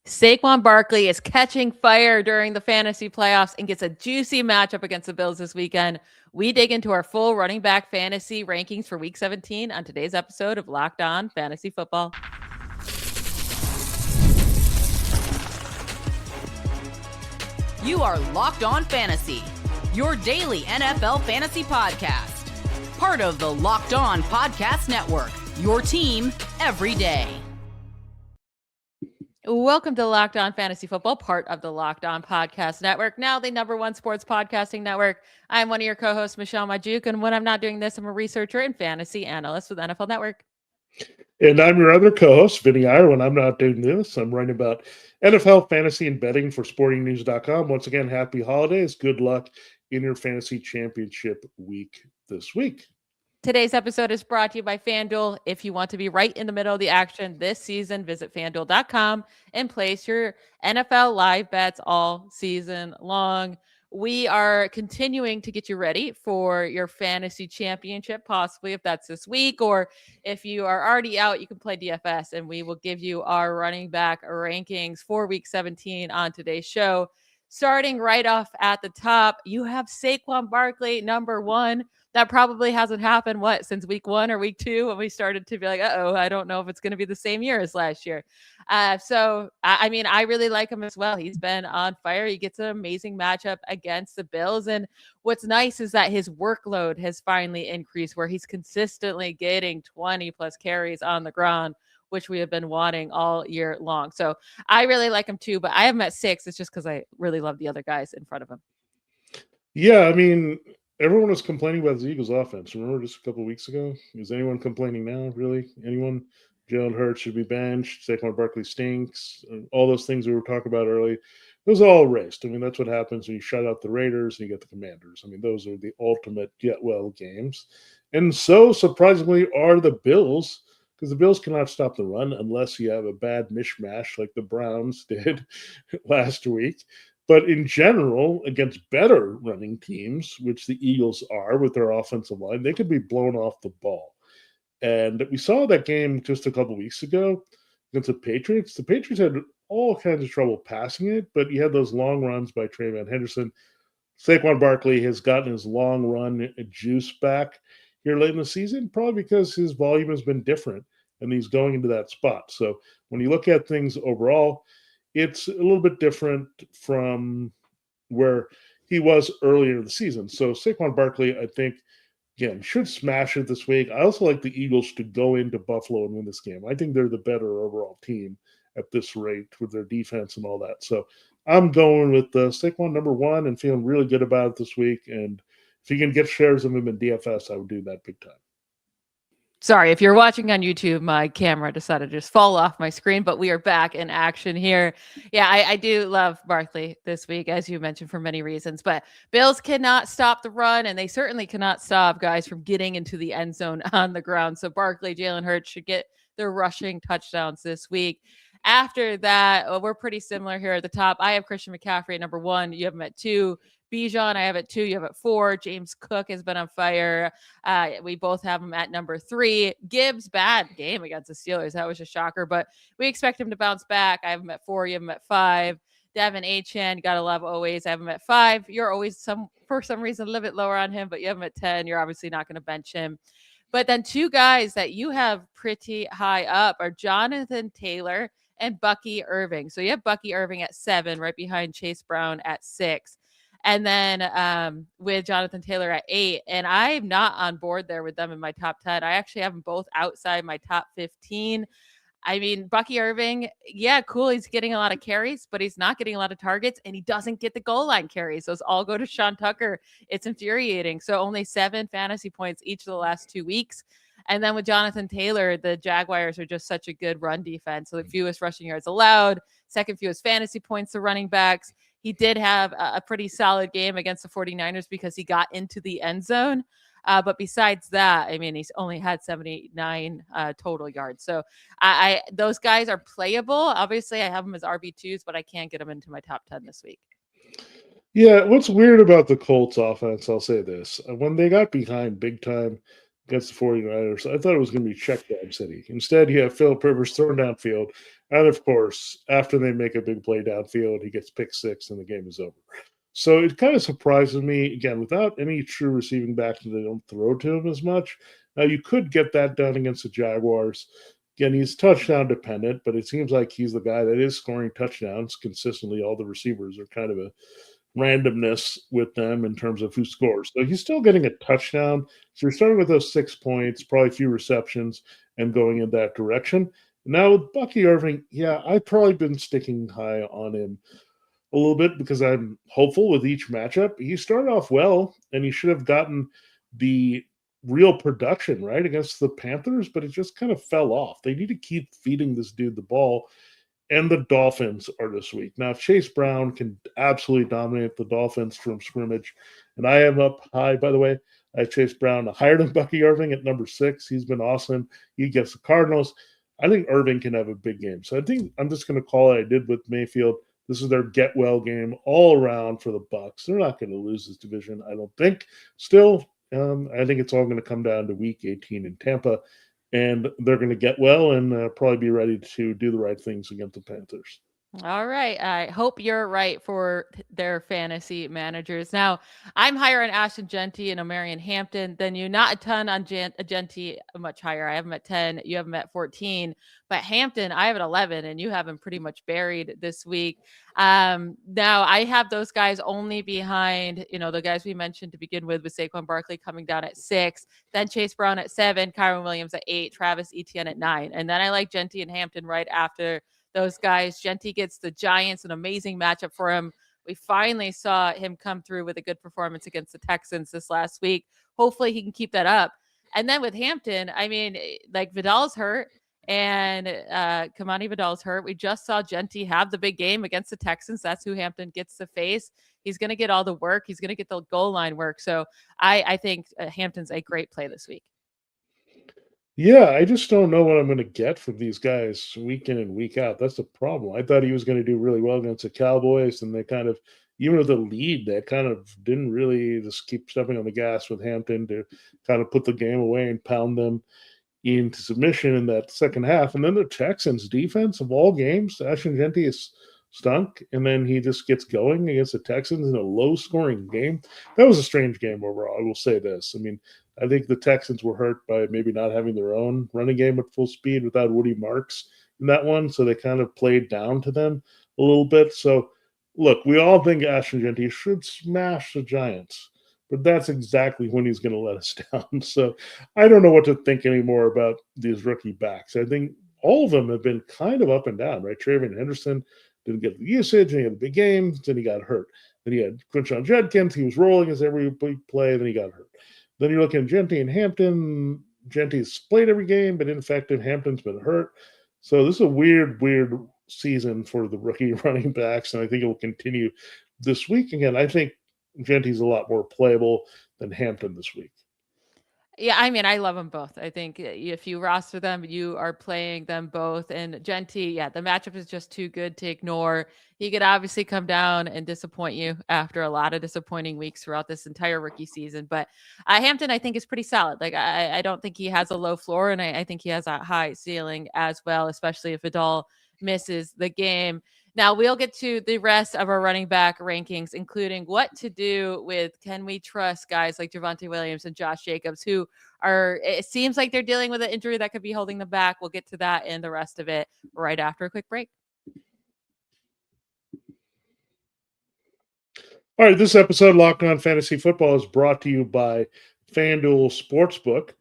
Saquon Barkley is catching fire during the fantasy playoffs and gets a juicy matchup against the Bills this weekend. We dig into our full running back fantasy rankings for week 17 on today's episode of Locked On Fantasy Football. You are Locked On Fantasy, your daily NFL fantasy podcast. Part of the Locked On Podcast Network, your team every day. Welcome to Locked On Fantasy Football, part of the Locked On Podcast Network, now the number one sports podcasting network. I'm one of your co-hosts, Michelle Magdziuk, and when I'm not doing this, I'm a researcher and fantasy analyst with NFL Network. And I'm your other co-host, Vinnie Iyer. When I'm not doing this, I'm writing about NFL fantasy and betting for sportingnews.com. Once again, happy holidays. Good luck in your fantasy championship week this week. Today's episode is brought to you by FanDuel. If you want to be right in the middle of the action this season, visit FanDuel.com and place your NFL live bets all season long. We are continuing to get you ready for your fantasy championship, possibly if that's this week, or if you are already out, you can play DFS, and we will give you our running back rankings for week 17 on today's show. Starting right off at the top, you have Saquon Barkley, number one. That probably hasn't happened, since week 1 or week 2 when we started to be like, I don't know if it's going to be the same year as last year. I really like him as well. He's been on fire. He gets an amazing matchup against the Bills. And what's nice is that his workload has finally increased, where he's consistently getting 20 plus carries on the ground, which we have been wanting all year long. So I really like him too, but I have him at 6. It's just because I really love the other guys in front of him. Yeah, everyone was complaining about the Eagles' offense. Remember just a couple of weeks ago? Is anyone complaining now, really? Anyone? Jalen Hurts should be benched. Saquon Barkley stinks. All those things we were talking about early. Those are all erased. That's what happens when you shut out the Raiders and you get the Commanders. Those are the ultimate get-well games. And so, surprisingly, are the Bills, because the Bills cannot stop the run unless you have a bad mishmash like the Browns did last week. But in general, against better running teams, which the Eagles are with their offensive line, they could be blown off the ball. And we saw that game just a couple weeks ago against the Patriots. The Patriots had all kinds of trouble passing it, but you had those long runs by Trayvon Henderson. Saquon Barkley has gotten his long run juice back here late in the season, probably because his volume has been different and he's going into that spot. So when you look at things overall, it's a little bit different from where he was earlier in the season. So Saquon Barkley, I think, again, should smash it this week. I also like the Eagles to go into Buffalo and win this game. I think they're the better overall team at this rate with their defense and all that. So I'm going with Saquon number 1 and feeling really good about it this week. And if you can get shares of him in DFS, I would do that big time. Sorry, if you're watching on YouTube, my camera decided to just fall off my screen, but we are back in action here. Yeah, I do love Barkley this week, as you mentioned, for many reasons, but Bills cannot stop the run, and they certainly cannot stop guys from getting into the end zone on the ground. So Barkley, Jalen Hurts should get their rushing touchdowns this week. After that, we're pretty similar here at the top. I have Christian McCaffrey at number 1. You have him at 2. Bijan, I have at 2. You have at 4. James Cook has been on fire. We both have him at number 3. Gibbs, bad game against the Steelers. That was a shocker, but we expect him to bounce back. I have him at 4. You have him at 5. Devin Achane, gotta love always. I have him at 5. You're always for some reason a little bit lower on him, but you have him at 10. You're obviously not going to bench him. But then 2 guys that you have pretty high up are Jonathan Taylor and Bucky Irving. So you have Bucky Irving at 7, right behind Chase Brown at 6. And then with Jonathan Taylor at 8. And I'm not on board there with them in my top 10. I actually have them both outside my top 15. Bucky Irving, yeah, cool. He's getting a lot of carries, but he's not getting a lot of targets, and he doesn't get the goal line carries. Those all go to Sean Tucker. It's infuriating. So only 7 fantasy points each of the last 2 weeks. And then with Jonathan Taylor, the Jaguars are just such a good run defense. So the fewest rushing yards allowed, second fewest fantasy points to running backs. He did have a pretty solid game against the 49ers because he got into the end zone. But besides that, he's only had 79 total yards. So those guys are playable. Obviously, I have them as RB2s, but I can't get them into my top 10 this week. Yeah, what's weird about the Colts offense, I'll say this. When they got behind big time against the 49ers, I thought it was going to be check down city. Instead, you have Philip Rivers throwing downfield, And of course, after they make a big play downfield, he gets pick six and the game is over. So it kind of surprises me, again, without any true receiving backs, they don't throw to him as much. Now, you could get that done against the Jaguars. Again, he's touchdown dependent, but it seems like he's the guy that is scoring touchdowns consistently. All the receivers are kind of a randomness with them in terms of who scores. So he's still getting a touchdown. So you're starting with those 6 points, probably a few receptions, and going in that direction. Now with Bucky Irving, yeah, I've probably been sticking high on him a little bit because I'm hopeful with each matchup. He started off well, and he should have gotten the real production, right, against the Panthers, but it just kind of fell off. They need to keep feeding this dude the ball, and the Dolphins are this week. Now, if Chase Brown can absolutely dominate the Dolphins from scrimmage, and I am up high, by the way, I have Chase Brown higher than Bucky Irving at number 6. He's been awesome. He gets the Cardinals. I think Irving can have a big game. So I think I'm just going to call it I did with Mayfield. This is their get well game all around for the Bucs. They're not going to lose this division, I don't think. Still, I think it's all going to come down to Week 18 in Tampa, and they're going to get well and probably be ready to do the right things against the Panthers. All right. I hope you're right for their fantasy managers. Now, I'm higher on Ashton Jeanty and Omarion Hampton than you. Not a ton on Jeanty, much higher. I have him at 10. You have him at 14. But Hampton, I have at 11, and you have him pretty much buried this week. Now, I have those guys only behind, the guys we mentioned to begin with Saquon Barkley coming down at 6, then Chase Brown at 7, Kyron Williams at 8, Travis Etienne at 9. And then I like Jeanty and Hampton right after those guys. Jeanty gets the Giants, an amazing matchup for him. We finally saw him come through with a good performance against the Texans this last week. Hopefully he can keep that up. And then with Hampton, I mean, like Vidal's hurt and Kamani Vidal's hurt. We just saw Jeanty have the big game against the Texans. That's who Hampton gets to face. He's going to get all the work. He's going to get the goal line work. So I think Hampton's a great play this week. Yeah, I just don't know what I'm going to get from these guys week in and week out. That's the problem. I thought he was going to do really well against the Cowboys, and they kind of, even with the lead, they kind of didn't really just keep stepping on the gas with Hampton to kind of put the game away and pound them into submission in that second half. And then the Texans defense of all games, Ashton Jeanty is stunk, and then he just gets going against the Texans in a low-scoring game. That was a strange game overall, I will say this. I mean, I think the Texans were hurt by maybe not having their own running game at full speed without Woody Marks in that one, so they kind of played down to them a little bit. So, look, we all think Ashton Jeanty should smash the Giants, but that's exactly when he's going to let us down. So I don't know what to think anymore about these rookie backs. I think all of them have been kind of up and down, right? Travion Henderson didn't get the usage, and he had a big game, then he got hurt. Then he had Quinshon Judkins, he was rolling as every play, then he got hurt. Then you're looking at Jeanty and Hampton. Jeanty's played every game, but ineffective. Hampton's been hurt. So this is a weird season for the rookie running backs, and I think it will continue this week. Again, I think Jeanty's a lot more playable than Hampton this week. Yeah, I mean, I love them both. I think if you roster them, you are playing them both. And Jeanty, yeah, the matchup is just too good to ignore. He could obviously come down and disappoint you after a lot of disappointing weeks throughout this entire rookie season. But Hampton, I think, is pretty solid. Like, I don't think he has a low floor, and I think he has a high ceiling as well, especially if Vidal misses the game. Now we'll get to the rest of our running back rankings, including what to do with, can we trust guys like Javonte Williams and Josh Jacobs, who are, it seems like they're dealing with an injury that could be holding them back. We'll get to that and the rest of it right after a quick break. All right, this episode of Locked On Fantasy Football is brought to you by FanDuel Sportsbook.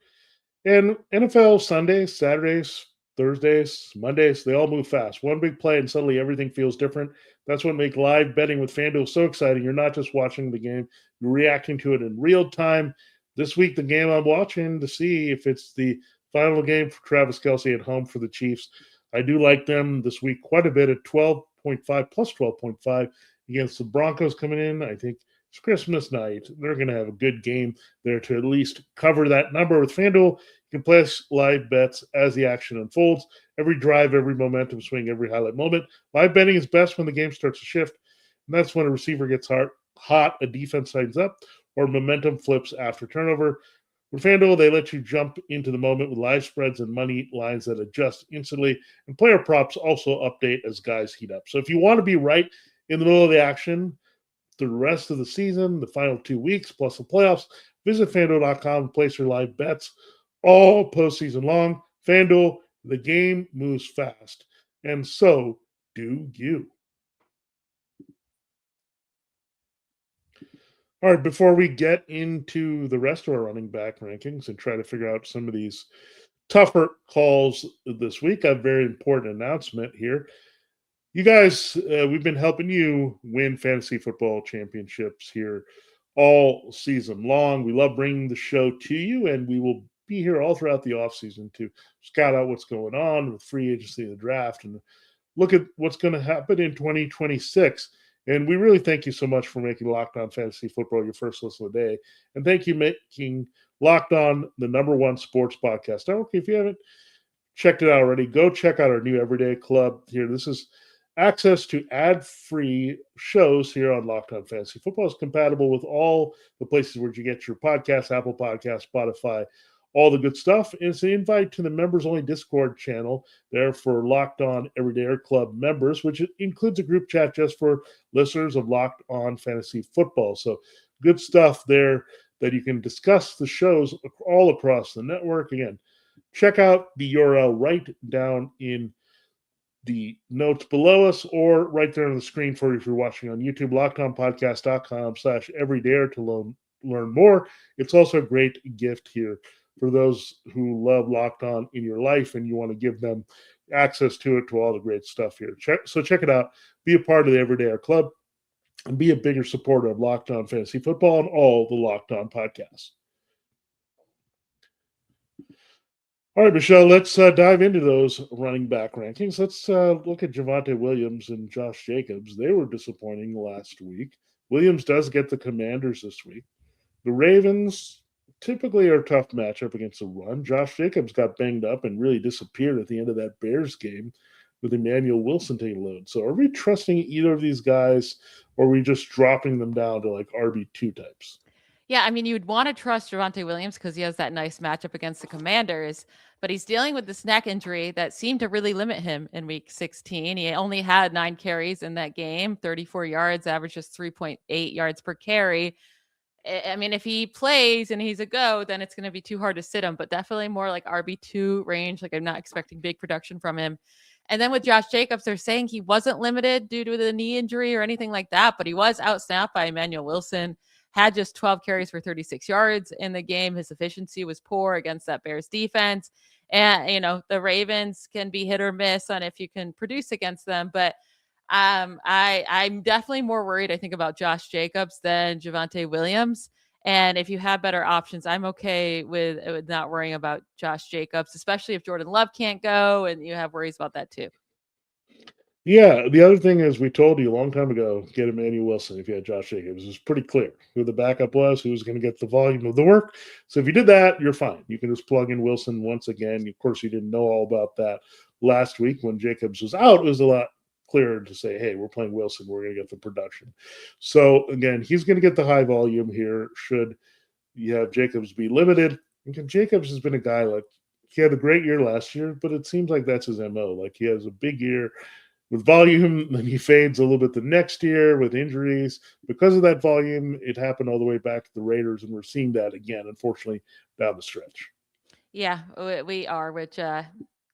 And NFL Sundays, Saturdays, Thursdays, Mondays, they all move fast. One big play and suddenly everything feels different. That's what makes live betting with FanDuel so exciting. You're not just watching the game, you're reacting to it in real time. This week, the game I'm watching to see if it's the final game for Travis Kelce at home for the Chiefs. I do like them this week quite a bit at 12.5 plus 12.5 against the Broncos coming in. I think it's Christmas night. They're going to have a good game there to at least cover that number with FanDuel. You can place live bets as the action unfolds. Every drive, every momentum swing, every highlight moment. Live betting is best when the game starts to shift. And that's when a receiver gets hot, a defense signs up, or momentum flips after turnover. With FanDuel, they let you jump into the moment with live spreads and money lines that adjust instantly, and player props also update as guys heat up. So if you want to be right in the middle of the action through the rest of the season, the final 2 weeks, plus the playoffs, visit FanDuel.com and place your live bets all postseason long. FanDuel, the game moves fast, and so do you. All right, before we get into the rest of our running back rankings and try to figure out some of these tougher calls this week, I have a very important announcement here. You guys, we've been helping you win fantasy football championships here all season long. We love bringing the show to you, and we will be here all throughout the offseason to scout out what's going on with free agency and the draft and look at what's going to happen in 2026. And we really thank you so much for making Locked On Fantasy Football your first listen of the day. And thank you making Locked On the #1 sports podcast network. If you haven't checked it out already, go check out our new Everyday Club here. This is access to ad-free shows here on Locked On Fantasy Football. It's compatible with all the places where you get your podcasts, Apple Podcasts, Spotify, all the good stuff. And it's an invite to the members-only Discord channel there for Locked On Everyday Club members, which includes a group chat just for listeners of Locked On Fantasy Football. So good stuff there that you can discuss the shows all across the network. Again, check out the URL right down in the notes below us or right there on the screen for you if you're watching on YouTube, lockedonpodcast.com/everyday to learn more. It's also a great gift here for those who love Locked On in your life and you want to give them access to it, to all the great stuff here. Check it out. Be a part of the Everyday Club and be a bigger supporter of Locked On Fantasy Football and all the Locked On podcasts. All right, Michelle, let's dive into those running back rankings. Let's look at Javonte Williams and Josh Jacobs. They were disappointing last week. Williams does get the Commanders this week. The Ravens typically are a tough matchup against the run. Josh Jacobs got banged up and really disappeared at the end of that Bears game with Emanuel Wilson taking load. So are we trusting either of these guys, or are we just dropping them down to like RB2 types? Yeah, I mean, you'd want to trust Javonte Williams because he has that nice matchup against the Commanders, but he's dealing with this neck injury that seemed to really limit him in week 16. He only had 9 carries in that game, 34 yards, averages 3.8 yards per carry. I mean, if he plays and he's a go, then it's going to be too hard to sit him, but definitely more like RB2 range. Like, I'm not expecting big production from him. And then with Josh Jacobs, they're saying he wasn't limited due to the knee injury or anything like that, but he was outsnapped by Emanuel Wilson, had just 12 carries for 36 yards in the game. His efficiency was poor against that Bears defense. And, the Ravens can be hit or miss on if you can produce against them, but I'm definitely more worried, I think, about Josh Jacobs than Javonte Williams. And if you have better options, I'm okay with not worrying about Josh Jacobs, especially if Jordan Love can't go and you have worries about that too. Yeah, the other thing is we told you a long time ago, get Emanuel Wilson if you had Josh Jacobs. It was pretty clear who the backup was, who was going to get the volume of the work. So if you did that, you're fine. You can just plug in Wilson once again. Of course, you didn't know all about that last week when Jacobs was out. It was a lot clearer to say, hey, we're playing Wilson. We're going to get the production. So again, he's going to get the high volume here should you have Jacobs be limited. And Jacobs has been a guy like he had a great year last year, but it seems like that's his MO. Like he has a big year with volume, then he fades a little bit the next year with injuries. Because of that volume, it happened all the way back to the Raiders, and we're seeing that again, unfortunately, down the stretch. Yeah, we are, which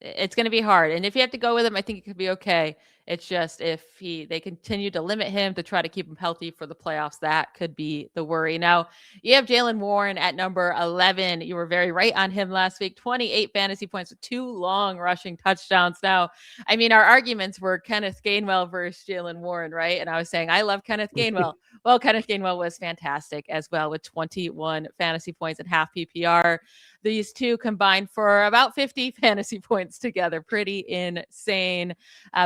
it's going to be hard. And if you have to go with him, I think it could be okay. It's just if they continue to limit him to try to keep him healthy for the playoffs, that could be the worry. Now, you have Jaylen Warren at number 11. You were very right on him last week. 28 fantasy points with 2 long rushing touchdowns. Now, I mean, our arguments were Kenneth Gainwell versus Jaylen Warren, right? And I was saying, I love Kenneth Gainwell. Well, Kenneth Gainwell was fantastic as well with 21 fantasy points and half PPR. These two combined for about 50 fantasy points together. Pretty insane.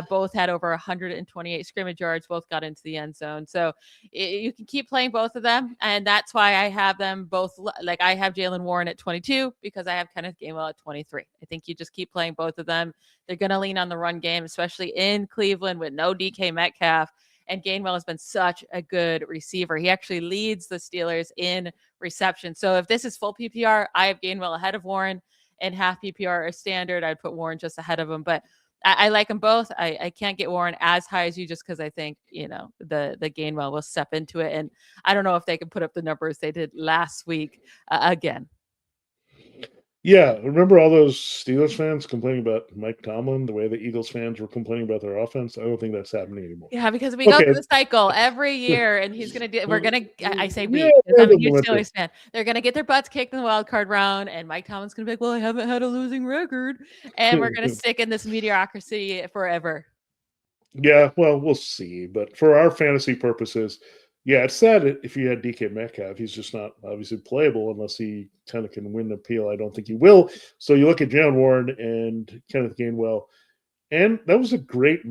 Both had over 128 scrimmage yards. Both got into the end zone. So you can keep playing both of them. And that's why I have them both. Like I have Jaylen Warren at 22 because I have Kenneth Gainwell at 23. I think you just keep playing both of them. They're going to lean on the run game, especially in Cleveland with no DK Metcalf. And Gainwell has been such a good receiver. He actually leads the Steelers in reception. So if this is full PPR, I have Gainwell ahead of Warren, and half PPR or standard, I'd put Warren just ahead of him. But I like them both. I can't get Warren as high as you just because I think, the Gainwell will step into it. And I don't know if they can put up the numbers they did last week again. Yeah, remember all those Steelers fans complaining about Mike Tomlin, the way the Eagles fans were complaining about their offense? I don't think that's happening anymore. Yeah, because we go through the cycle every year, and he's going to do. We're going to. I say we. Yeah, I'm a huge Steelers fan. They're going to get their butts kicked in the wild card round, and Mike Tomlin's going to be like, "Well, I haven't had a losing record," and we're going to stick in this mediocrity forever. Yeah, well, we'll see. But for our fantasy purposes, yeah, it's sad if you had DK Metcalf. He's just not obviously playable unless he kind of can win the appeal. I don't think he will. So you look at Jaylen Warren and Kenneth Gainwell, and that was a great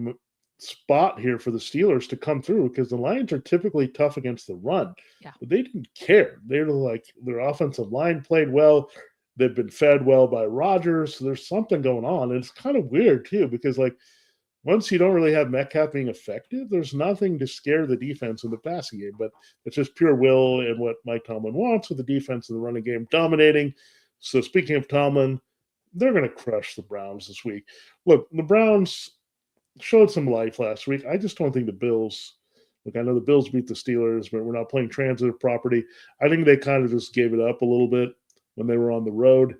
spot here for the Steelers to come through because the Lions are typically tough against the run. Yeah. But they didn't care. They were like, their offensive line played well. They've been fed well by Rodgers. So there's something going on. And it's kind of weird, too, because, like, once you don't really have Metcalf being effective, there's nothing to scare the defense in the passing game. But it's just pure will and what Mike Tomlin wants with the defense and the running game dominating. So speaking of Tomlin, they're going to crush the Browns this week. Look, the Browns showed some life last week. I just don't think the Bills – look, I know the Bills beat the Steelers, but we're not playing transitive property. I think they kind of just gave it up a little bit when they were on the road.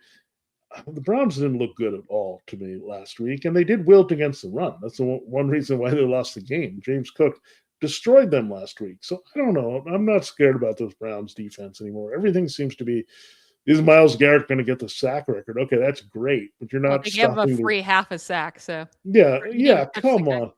The Browns didn't look good at all to me last week, and they did wilt against the run. That's the one reason why they lost the game. James Cook destroyed them last week. So I don't know. I'm not scared about those Browns defense anymore. Everything seems to be, is Myles Garrett going to get the sack record? Okay, that's great, but you're not they gave him a free half a sack. So yeah, come on.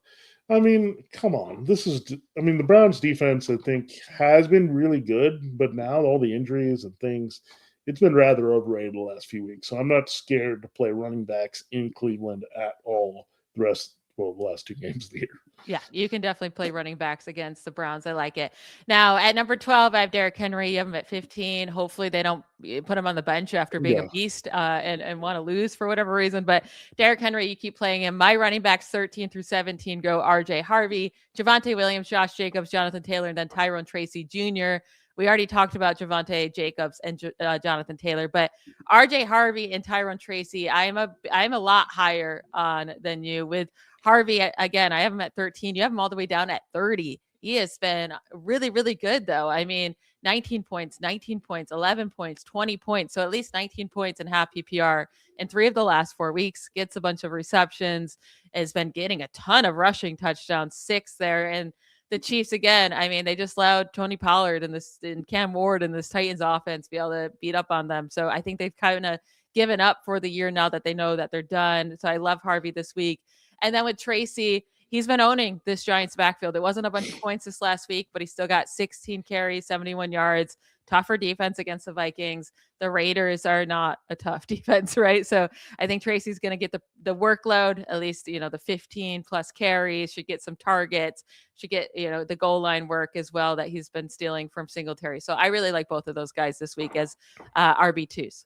I mean, come on. The Browns defense, I think, has been really good, but now all the injuries and things, it's been rather overrated the last few weeks. So I'm not scared to play running backs in Cleveland at all the last 2 games of the year. Yeah, you can definitely play running backs against the Browns. I like it. Now, at number 12, I have Derrick Henry. You have him at 15. Hopefully they don't put him on the bench after being a beast and want to lose for whatever reason. But Derrick Henry, you keep playing him. My running backs 13 through 17 go RJ Harvey, Javonte Williams, Josh Jacobs, Jonathan Taylor, and then Tyrone Tracy Jr. We already talked about Javonte, Jacobs, and Jonathan Taylor, but RJ Harvey and Tyrone Tracy, I'm a lot higher on than you. With Harvey, again, I have him at 13. You have him all the way down at 30. He has been really, really good, though. I mean, 19 points, 11 points, 20 points. So at least 19 points in half PPR in 3 of the last 4 weeks. Gets a bunch of receptions. Has been getting a ton of rushing touchdowns, 6 there. And the Chiefs, again, I mean, they just allowed Tony Pollard and Cam Ward and this Titans offense be able to beat up on them. So I think they've kind of given up for the year now that they know that they're done. So I love Harvey this week. And then with Tracy, he's been owning this Giants backfield. It wasn't a bunch of points this last week, but he still got 16 carries, 71 yards. Tougher defense against the Vikings. The Raiders are not a tough defense, right? So I think Tracy's going to get the workload, at least, the 15 plus carries, should get some targets, should get, the goal line work as well that he's been stealing from Singletary. So I really like both of those guys this week as RB2s.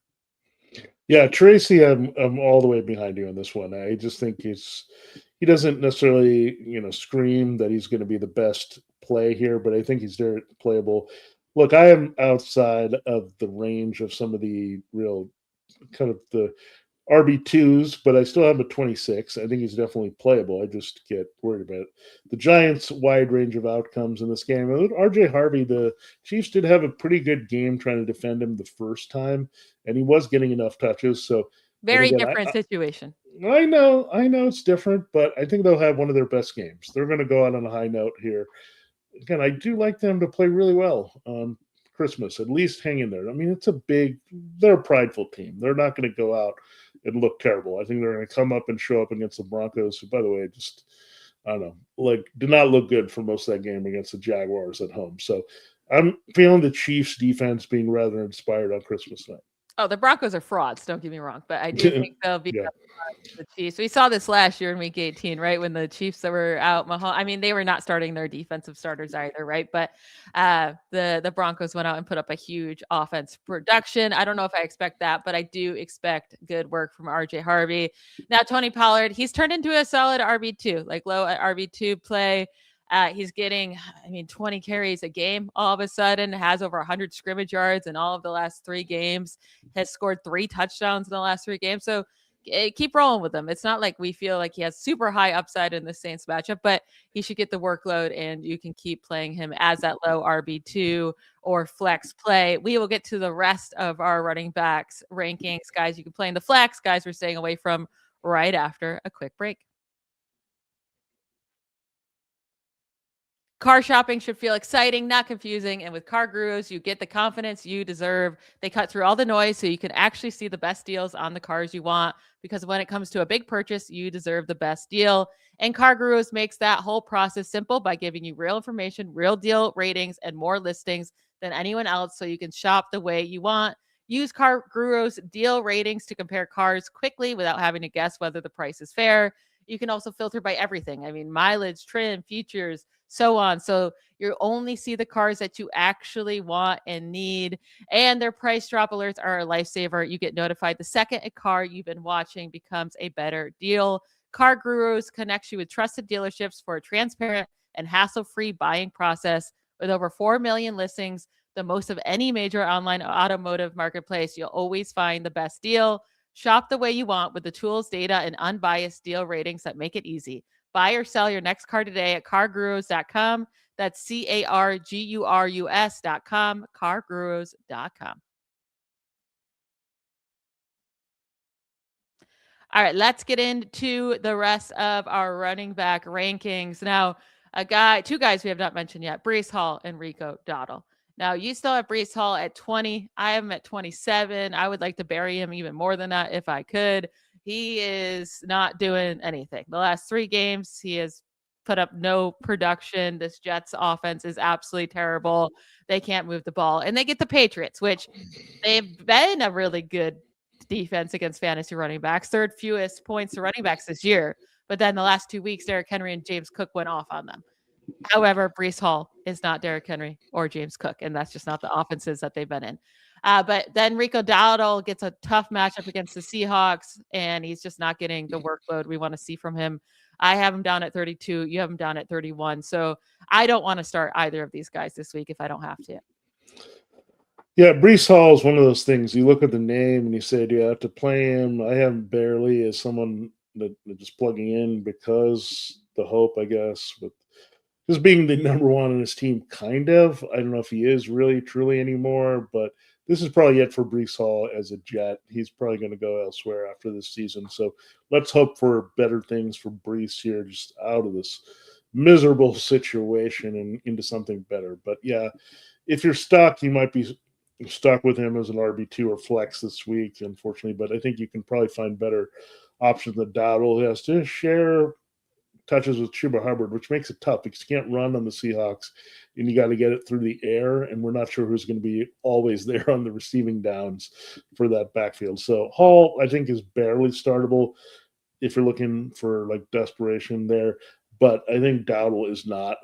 Yeah, Tracy, I'm all the way behind you on this one. I just think he doesn't necessarily, scream that he's going to be the best play here, but I think he's very playable. Look, I am outside of the range of some of the real kind of the RB2s, but I still have him at 26. I think he's definitely playable. I just get worried about the Giants' wide range of outcomes in this game. RJ Harvey, the Chiefs did have a pretty good game trying to defend him the first time, and he was getting enough touches. So very different situation. I know it's different, but I think they'll have one of their best games. They're going to go out on a high note here. Again, I do like them to play really well on Christmas, at least hang in there. I mean, they're a prideful team. They're not going to go out and look terrible. I think they're going to come up and show up against the Broncos, who, by the way, I don't know, did not look good for most of that game against the Jaguars at home. So I'm feeling the Chiefs defense being rather inspired on Christmas night. Oh, the Broncos are frauds. Don't get me wrong, but I do think they'll be the Chiefs. We saw this last year in Week 18, right? When the Chiefs that were out, I mean, they were not starting their defensive starters either, right? But the Broncos went out and put up a huge offense production. I don't know if I expect that, but I do expect good work from RJ Harvey. Now, Tony Pollard, he's turned into a solid RB2, like low RB2 play. He's getting, 20 carries a game all of a sudden, has over 100 scrimmage yards in all of the last 3 games, has scored 3 touchdowns in the last 3 games. So keep rolling with him. It's not like we feel like he has super high upside in the Saints matchup, but he should get the workload and you can keep playing him as that low RB2 or flex play. We will get to the rest of our running backs rankings. Guys, you can play in the flex. Guys, we're staying away from right after a quick break. Car shopping should feel exciting, not confusing. And with Car Gurus, you get the confidence you deserve. They cut through all the noise so you can actually see the best deals on the cars you want. Because when it comes to a big purchase, you deserve the best deal. And Car Gurus makes that whole process simple by giving you real information, real deal ratings, and more listings than anyone else so you can shop the way you want. Use Car Gurus deal ratings to compare cars quickly without having to guess whether the price is fair. You can also filter by everything. Mileage, trim, features, so on. So you only see the cars that you actually want and need. And their price drop alerts are a lifesaver. You get notified the second a car you've been watching becomes a better deal. Car Gurus connects you with trusted dealerships for a transparent and hassle-free buying process. With over 4 million listings, the most of any major online automotive marketplace, you'll always find the best deal. Shop the way you want with the tools, data, and unbiased deal ratings that make it easy. Buy or sell your next car today at cargurus.com. That's CARGURUS.com, cargurus.com. All right, let's get into the rest of our running back rankings. Now, two guys we have not mentioned yet, Breece Hall and Rico Dowdle. Now, you still have Breece Hall at 20. I have him at 27. I would like to bury him even more than that if I could. He is not doing anything. The last 3 games, he has put up no production. This Jets offense is absolutely terrible. They can't move the ball. And they get the Patriots, which they've been a really good defense against fantasy running backs. 3rd fewest points to running backs this year. But then the last 2 weeks, Derrick Henry and James Cook went off on them. However, Breece Hall is not Derrick Henry or James Cook, and that's just not the offenses that they've been in. But then Rico Dowdle gets a tough matchup against the Seahawks, and he's just not getting the workload we want to see from him. I have him down at 32. You have him down at 31. So I don't want to start either of these guys this week if I don't have to. Yeah, Breece Hall is one of those things. You look at the name and you say, do you have to play him? I have him barely as someone that just plugging in because the hope, I guess, with just being the number one on his team, kind of. I don't know if he is really, truly anymore, but this is probably it for Breece Hall as a Jet. He's probably going to go elsewhere after this season. So let's hope for better things for Breece here, just out of this miserable situation and into something better. But yeah, if you're stuck, you might be stuck with him as an RB2 or flex this week, unfortunately. But I think you can probably find better options than Dowdle. He has to share touches with Chuba Hubbard, which makes it tough because you can't run on the Seahawks and you got to get it through the air. And we're not sure who's going to be always there on the receiving downs for that backfield. So Hall, I think, is barely startable if you're looking for like desperation there. But I think Dowdle is not.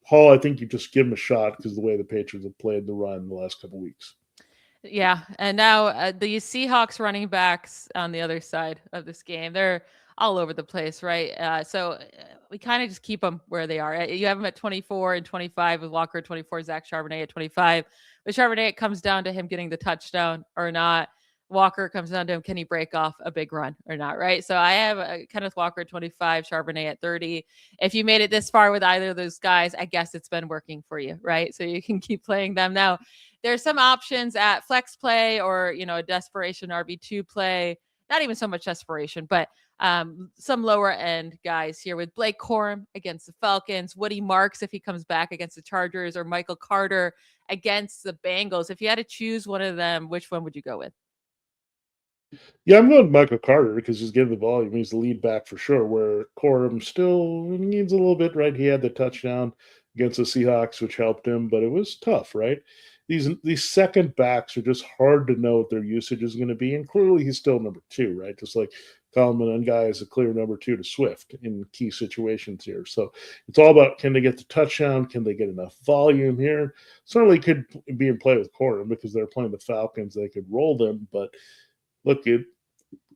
Hall, I think you just give him a shot because of the way the Patriots have played the run the last couple of weeks. Yeah. And now the Seahawks running backs on the other side of this game, they're all over the place, right? So we kind of just keep them where they are. You have them at 24 and 25 with Walker at 24, Zach Charbonnet at 25. With Charbonnet, it comes down to him getting the touchdown or not. Walker comes down to him, can he break off a big run or not, right? So I have Kenneth Walker at 25, Charbonnet at 30. If you made it this far with either of those guys, I guess it's been working for you, right? So you can keep playing them. Now, there's some options at flex play or, a desperation RB2 play. Not even so much desperation, but some lower end guys here with Blake Corum against the Falcons, Woody Marks if he comes back against the Chargers, or Michael Carter against the Bengals. If you had to choose one of them, which one would you go with? Yeah, I'm going with Michael Carter because he's getting the volume. He's the lead back for sure, where Corum still needs a little bit, right? He had the touchdown against the Seahawks, which helped him, but it was tough, right? These second backs are just hard to know what their usage is going to be, and clearly he's still number 2, right? Just like Coleman Guy is a clear number 2 to Swift in key situations here. So it's all about, can they get the touchdown? Can they get enough volume here? Certainly could be in play with Corum because they're playing the Falcons. They could roll them, but look, it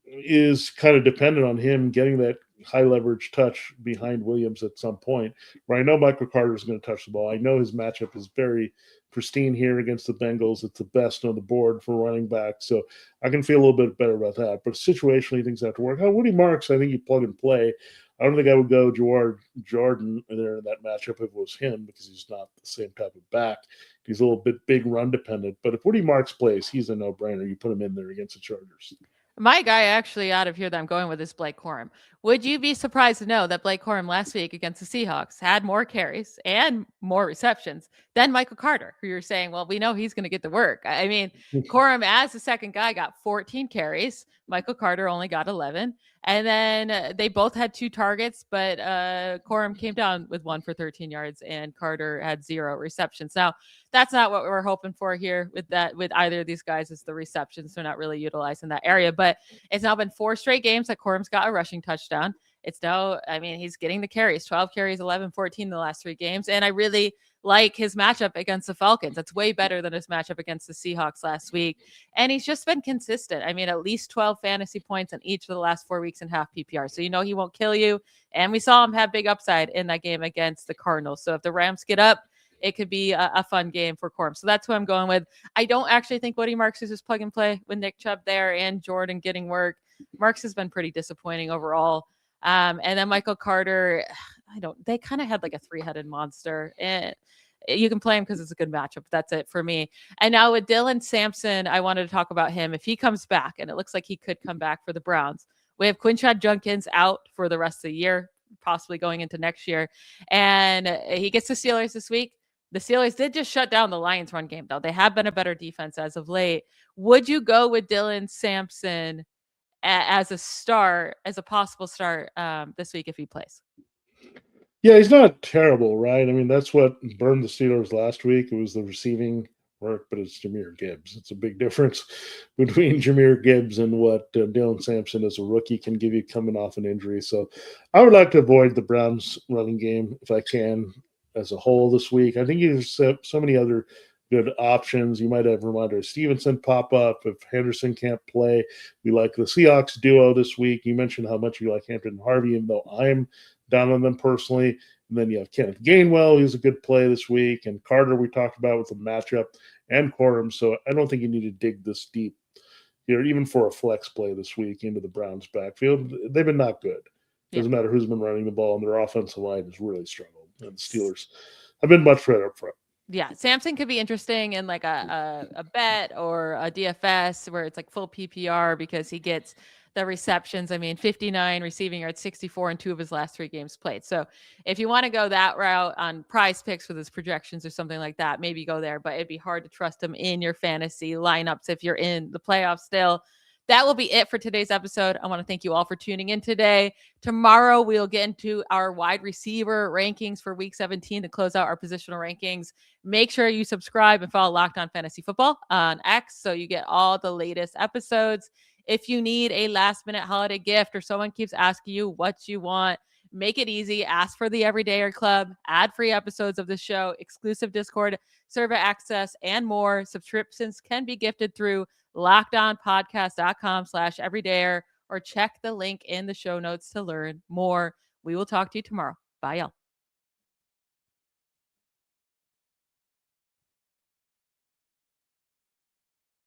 is kind of dependent on him getting that high leverage touch behind Williams at some point, where I know Michael Carter is going to touch the ball. I know his matchup is very pristine here against the Bengals. It's the best on the board for running back. So I can feel a little bit better about that. But situationally, things have to work out. Woody Marks, I think you plug and play. I don't think I would go Jordan there in that matchup if it was him, because he's not the same type of back. He's a little bit big run dependent. But if Woody Marks plays, he's a no-brainer. You put him in there against the Chargers. My guy actually out of here that I'm going with is Blake Corum. Would you be surprised to know that Blake Corum last week against the Seahawks had more carries and more receptions than Michael Carter, who you're saying, well, we know he's going to get the work. I mean, Corum as the second guy got 14 carries. Michael Carter only got 11. And then they both had 2 targets, but Corum came down with 1 for 13 yards and Carter had 0 receptions. Now, that's not what we're hoping for here with either of these guys, is the receptions. They're not really utilizing that area, but it's now been 4 straight games that Corum's got a rushing touchdown. It's now, I mean, he's getting the carries, 12 carries, 11, 14 in the last 3 games. And I really like his matchup against the Falcons. That's way better than his matchup against the Seahawks last week. And he's just been consistent. I mean, at least 12 fantasy points in each of the last 4 weeks in half PPR. So, you know, he won't kill you. And we saw him have big upside in that game against the Cardinals. So if the Rams get up, it could be a fun game for Corum. So that's who I'm going with. I don't actually think Woody Marks is just plug and play with Nick Chubb there and Jordan getting work. Marks has been pretty disappointing overall. And then Michael Carter, they kind of had like a 3-headed monster, and you can play him because it's a good matchup. That's it for me. And now with Dylan Sampson, I wanted to talk about him. If he comes back, and it looks like he could come back for the Browns, we have Quinshad Judkins out for the rest of the year, possibly going into next year. And he gets the Steelers this week. The Steelers did just shut down the Lions run game, though. They have been a better defense as of late. Would you go with Dylan Sampson as a possible start this week if he plays? Yeah, he's not terrible, right? I mean, that's what burned the Steelers last week. It was the receiving work, but it's Jahmyr Gibbs. It's a big difference between Jahmyr Gibbs and what Dylan Sampson as a rookie can give you coming off an injury. So I would like to avoid the Browns running game if I can as a whole this week. I think there's so many other good options. You might have Ramondre Stevenson pop up if Henderson can't play. We like the Seahawks duo this week. You mentioned how much you like Hampton and Harvey, even though I'm down on them personally. And then you have Kenneth Gainwell, who's a good play this week, and Carter we talked about with the matchup, and Corum. So I don't think you need to dig this deep here, even for a flex play this week into the Browns backfield. They've been not good. Doesn't matter who's been running the ball, and their offensive line has really struggled. And the Steelers have been much better up front. Yeah, Sampson could be interesting in like a bet or a DFS where it's like full PPR because he gets the receptions. I mean, 59 receiving yards, 64 in 2 of his last 3 games played. So if you want to go that route on Prize Picks with his projections or something like that, maybe go there. But it'd be hard to trust him in your fantasy lineups if you're in the playoffs still. That will be it for today's episode. I want to thank you all for tuning in today. Tomorrow, we'll get into our wide receiver rankings for week 17 to close out our positional rankings. Make sure you subscribe and follow Locked On Fantasy Football on X so you get all the latest episodes. If you need a last-minute holiday gift or someone keeps asking you what you want, make it easy. Ask for the Everydayer Club, ad-free episodes of the show, exclusive Discord server access, and more. Subscriptions can be gifted through lockedonpodcast.com/everydayer or check the link in the show notes to learn more. We will talk to you tomorrow. Bye, y'all.